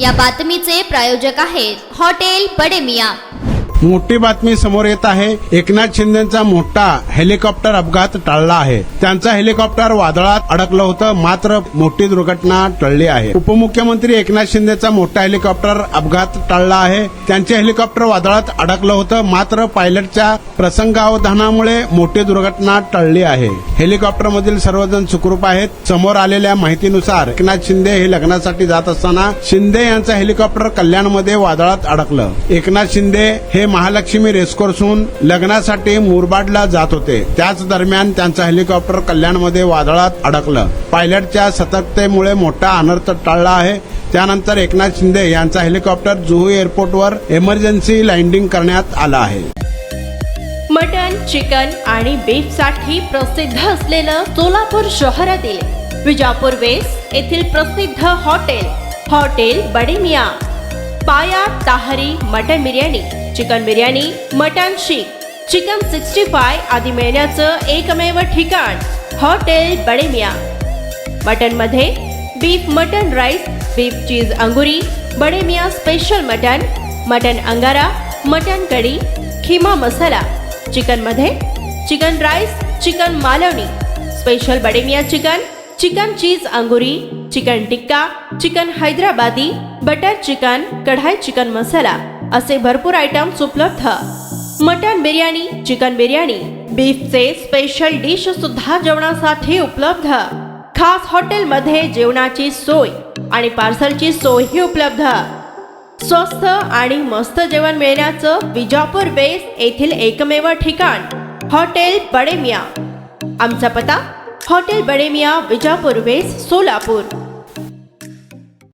या बातमीचे प्रायोजक आहेत हॉटेल बडे मियां। मोठी बातमी समोर येत आहे। एकनाथ शिंदेचा मोठा हेलिकॉप्टर अपघात टळला आहे। त्यांचा हेलिकॉप्टर वादळात अडकलं होतं, मात्र मोठी दुर्घटना टळली आहे। उपमुख्यमंत्री एकनाथ शिंदेचा मोठा हेलिकॉप्टर अपघात टळला आहे। त्यांचे हेलिकॉप्टर वादळात अडकलं होतं, मात्र पायलटच्या प्रसंगावधानामुळे मोठी दुर्घटना टळली आहे। हेलिकॉप्टर मधील सर्वजण सुखरूप आहेत। समोर आलेल्या माहितीनुसार एकनाथ शिंदे हे लग्नासाठी जात असताना शिंदे यांचं हेलिकॉप्टर कल्याणमध्ये वादळात अडकलं। एकनाथ शिंदे हे महालक्ष्मी रेसकोर्सहून लग्नासाठी मुरबाडला जात होते। त्याच दरम्यान त्यांचं हेलिकॉप्टर कल्याणमध्ये वादळात अडकलं। पायलटच्या सतर्कतेमुळे मोठा अनर्थ टळला आहे। त्यानंतर एकनाथ शिंदे यांचा हेलिकॉप्टर जुहू एअरपोर्टवर इमर्जन्सी लँडिंग करण्यात आलं आहे। मटन, चिकन आणि बीफ साठी प्रसिद्ध असलेलं सोलापूर शहरातील विजापूर वेस्ट येथील प्रसिद्ध hotel Bade Miyan. Paya tahari mutton biryani, chicken biryani, mutton seekh, chicken 65 आदी मिळण्याचं एकमेव ठिकाण हॉटेल बडे मियां। मटन मध्ये beef mutton rice, beef cheese angoori, Bade Miyan special mutton, mutton angara, mutton kadhi, keema masala. Chicken मध्ये chicken rice, chicken Malvani, special Bade Miyan chicken, chicken cheese angoori, chicken tikka, chicken Hyderabadi, butter chicken, kadhai chicken masala असे भरपूर आयटम्स उपलब्ध। मटन बिर्याणी, चिकन बिर्याणी, बीफचे स्पेशल डिश सुद्धा जेवणासाठी उपलब्ध। खास हॉटेलमध्ये जेवणाची सोय आणि पार्सलची सोयही उपलब्ध। स्वस्त आणि मस्त जेवण मिळण्याचं विजापूर वेस्ट येथील एकमेव ठिकाण हॉटेल बडे मियां। आमचा पत्ता हॉटेल बडे मियां, विजापूर वेस्ट, सोलापूर।